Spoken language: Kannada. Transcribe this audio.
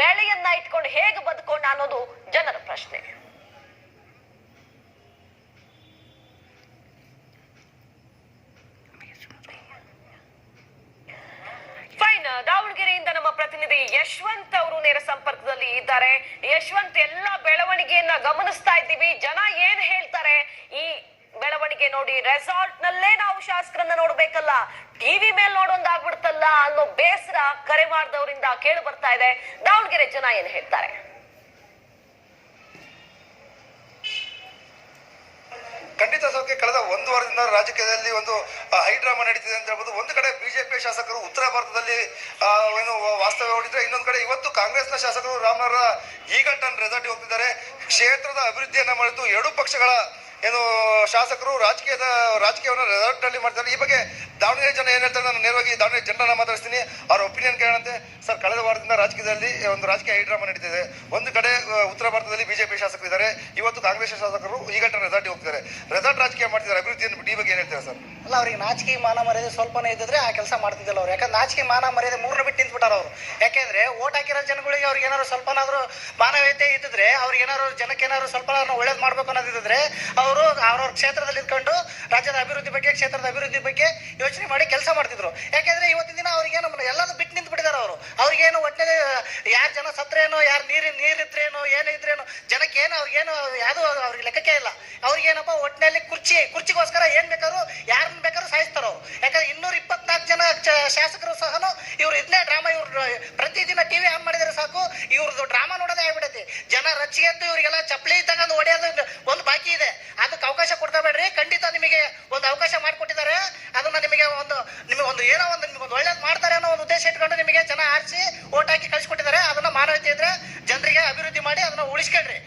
ಬೆಳೆಯನ್ನ ಇಟ್ಕೊಂಡು ಹೇಗೆ ಬದುಕೊಂಡ ಅನ್ನೋದು ಜನರ ಪ್ರಶ್ನೆ. ದಾವಣಗೆರೆಯಿಂದ ನಮ್ಮ ಪ್ರತಿನಿಧಿ ಯಶವಂತ್ ಅವರು ನೇರ ಸಂಪರ್ಕದಲ್ಲಿ ಇದ್ದಾರೆ. ಯಶವಂತ್, ಎಲ್ಲ ಬೆಳವಣಿಗೆಯನ್ನ ಗಮನಿಸ್ತಾ ಇದ್ದೀವಿ. ಜನ ಏನ್ ಹೇಳ್ತಾರೆ ಈ ಬೆಳವಣಿಗೆ ನೋಡಿ? ರೆಸಾರ್ಟ್ ನಲ್ಲೇ ನಾವು ಶಾಸಕರನ್ನ ನೋಡ್ಬೇಕಲ್ಲ, ಟಿವಿ ಮೇಲೆ ನೋಡೋದಾಗ್ಬಿಡ್ತಲ್ಲ ಅನ್ನೋ ಬೇಸರ ಕರೆ ಮಾಡಿದವರಿಂದ ಕೇಳಿ ಬರ್ತಾ ಇದೆ. ದಾವಣಗೆರೆ ಜನ ಏನ್ ಹೇಳ್ತಾರೆ? ಖಂಡಿತ ಸೌಖ್ಯ. ಕಳೆದ ಒಂದು ವಾರದಿಂದ ರಾಜಕೀಯದಲ್ಲಿ ಒಂದು ಹೈಡ್ರಾಮಾ ನಡೀತಿದೆ ಅಂತ ಹೇಳ್ಬೋದು. ಒಂದು ಕಡೆ ಬಿಜೆಪಿ ಶಾಸಕರು ಉತ್ತರ ಭಾರತದಲ್ಲಿ ಏನು ವಾಸ್ತವ್ಯ ಹೂಡಿದ್ರೆ, ಇನ್ನೊಂದು ಕಡೆ ಇವತ್ತು ಕಾಂಗ್ರೆಸ್ನ ಶಾಸಕರು ರಾಮನಗರ ಈಗಲ್ಟನ್ ರೆಸಾರ್ಟ್ಗೆ ಹೋಗ್ತಿದ್ದಾರೆ. ಕ್ಷೇತ್ರದ ಅಭಿವೃದ್ಧಿಯನ್ನ ಮಾಡಿದ್ದು ಎರಡೂ ಪಕ್ಷಗಳ ಏನು ಶಾಸಕರು ರಾಜಕೀಯವನ್ನು ರೆಸಾರ್ಟ್ ನಲ್ಲಿ ಮಾಡ್ತಾರೆ. ಈ ಬಗ್ಗೆ ದಾವಣಗೆರೆ ಜನ ಏನ್ ಹೇಳ್ತಾರೆ, ನಾನು ನೇರವಾಗಿ ದಾವಣಗೆರೆ ಜನರನ್ನ ಮಾತಾಡಿಸ್ತೀನಿ, ಅವ್ರ ಒಪಿನಿಯನ್ ಕೇಳಂತೆ. ಸರ್, ಕಳೆದ ವಾರದಿಂದ ರಾಜಕೀಯದಲ್ಲಿ ಒಂದು ರಾಜಕೀಯ ಹೈಡ್ರಾಮಾ ನಡೀತಿದೆ. ಒಂದು ಕಡೆ ಉತ್ತರ ಭಾರತದಲ್ಲಿ ಬಿಜೆಪಿ ಶಾಸಕರು ಇದ್ದಾರೆ, ಇವತ್ತು ಕಾಂಗ್ರೆಸ್ ಶಾಸಕರು ಈಗಲ್ಟನ್ ರೆಸಾರ್ಟ್ಗೆ ಹೋಗ್ತಾರೆ. ರೆಸಾರ್ಟ್ ರಾಜಕೀಯ ಮಾಡ್ತಿದ್ದಾರೆ, ಅಭಿವೃದ್ಧಿಯನ್ನು ಬಿಟ್ಟು. ಈ ಬಗ್ಗೆ ಏನ್ ಹೇಳ್ತಾರೆ ಸರ್? ಅಲ್ಲ, ಅವ್ರಿಗೆ ನಾಚಿಕೆ ಮಾನ ಮರ್ಯಾದೆ ಸ್ವಲ್ಪನೇ ಇದ್ದಿದ್ರೆ ಆ ಕೆಲಸ ಮಾಡ್ತಿದ್ದಿಲ್ಲ ಅವ್ರು. ಯಾಕಂದ್ರೆ ನಾಚಿಕೆ ಮಾನ ಮರ್ಯಾದೆ ಮೂರನ್ನ ಬಿಟ್ಟು ನಿಂತ್ಬಿಟ್ಟಾರ ಅವರು. ಯಾಕೆಂದ್ರೆ ಓಟ್ ಹಾಕಿರೋ ಜನಗಳಿಗೆ ಅವ್ರಿಗೆ ಏನಾದ್ರು ಸ್ವಲ್ಪನಾದ್ರೂ ಮಾನವೀಯತೆ ಇದ್ದಿದ್ರೆ, ಅವ್ರಿಗೆ ಏನಾದ್ರು ಜನಕ್ಕೆ ಏನಾದ್ರು ಸ್ವಲ್ಪ ಒಳ್ಳೇದು ಮಾಡ್ಬೇಕು ಅನ್ನೋದಿದ್ರೆ ಅವರು ಅವ್ರವ್ರ ಕ್ಷೇತ್ರದಲ್ಲಿ ಇದ್ಕೊಂಡು ರಾಜ್ಯದ ಅಭಿವೃದ್ಧಿ ಬಗ್ಗೆ, ಕ್ಷೇತ್ರದ ಅಭಿವೃದ್ಧಿ ಬಗ್ಗೆ ಯೋಚನೆ ಮಾಡಿ ಕೆಲಸ ಮಾಡ್ತಿದ್ರು. ಯಾಕೆಂದ್ರೆ ಇವತ್ತಿನ ದಿನ ಅವ್ರಿಗೇನು ಎಲ್ಲಾದ್ರೂ ಬಿಟ್ಟು ನಿಂತು ಬಿಟ್ಟಿದ್ದಾರೆ ಅವರು. ಅವ್ರಿಗೇನು ಒಟ್ಟಿಗೆ ಯಾರು ಜನ ಸತ್ರೇನೋ, ಯಾರು ನೀರಿದ್ರೇನೋ, ಏನೇ ಇದ್ರೇನೋ ಜನಕ್ಕೇನು ಅವ್ರಿಗೇನು ಯಾವುದು ಅವ್ರಿಗೆ ಲೆಕ್ಕಕ್ಕೆ ಇಲ್ಲ. ಅವ್ರಿಗೇನಪ್ಪ ಒಟ್ಟಿನಲ್ಲಿ ಕುರ್ಚಿಗೋಸ್ಕರ ಏನ್ ಬೇಕಾದ್ರು ಯಾರನ್ನ ಬೇಕಾದ್ರೂ ಸಾಯಿಸ್ತಾರ ಅವ್ರು. ಯಾಕಂದ್ರೆ 224 ಜನ ಶಾಸಕರು ಸಹ ಇವ್ರು ಇದನ್ನೇ ಡ್ರಾಮಾ, ಇವ್ರು ಪ್ರತಿದಿನ ಟಿವಿ ಆನ್ ಮಾಡಿದ್ರೆ ಸಾಕು ಇವ್ರದ್ದು ಡ್ರಾಮಾ ನೋಡೋದೇ ಆಗ್ಬಿಡತ್ತೆ. ಜನ ರಚ್ಚಿಗೆದ್ದು ಇವರಿಗೆಲ್ಲ ಚಪ್ಪಲಿ ತಗೊಂಡು ಹೊಡೆಯೋದು ಒಂದು ಬಾಕಿ ಇದೆ. ಅದಕ್ಕೆ ಅವಕಾಶ ಕೊಡ್ತಾ ಬೇಡ್ರಿ. ಖಂಡಿತ ನಿಮಗೆ ಒಂದು ಅವಕಾಶ ಮಾಡಿಕೊಟ್ಟಿದ್ದಾರೆ. ಅದನ್ನ ನಿಮಗೆ ಒಂದು ಏನೋ ಒಂದು ನಿಮ್ಗೆ ಒಳ್ಳೇದು ಮಾಡ್ತಾರೆ ಅನ್ನೋ ಒಂದು ಉದ್ದೇಶ ಇಟ್ಕೊಂಡು ನಿಮಗೆ ಜನ ಆರಿಸಿ ಓಟ್ ಹಾಕಿ ಕಳಿಸ್ಕೊಟ್ಟಿದ್ದಾರೆ. ಅದನ್ನ ಮಾನವೀಯತೆ ಇದ್ರೆ ಜನರಿಗೆ ಅಭಿವೃದ್ಧಿ ಮಾಡಿ ಅದನ್ನ ಉಳಿಸ್ಕೊಳ್ರಿ.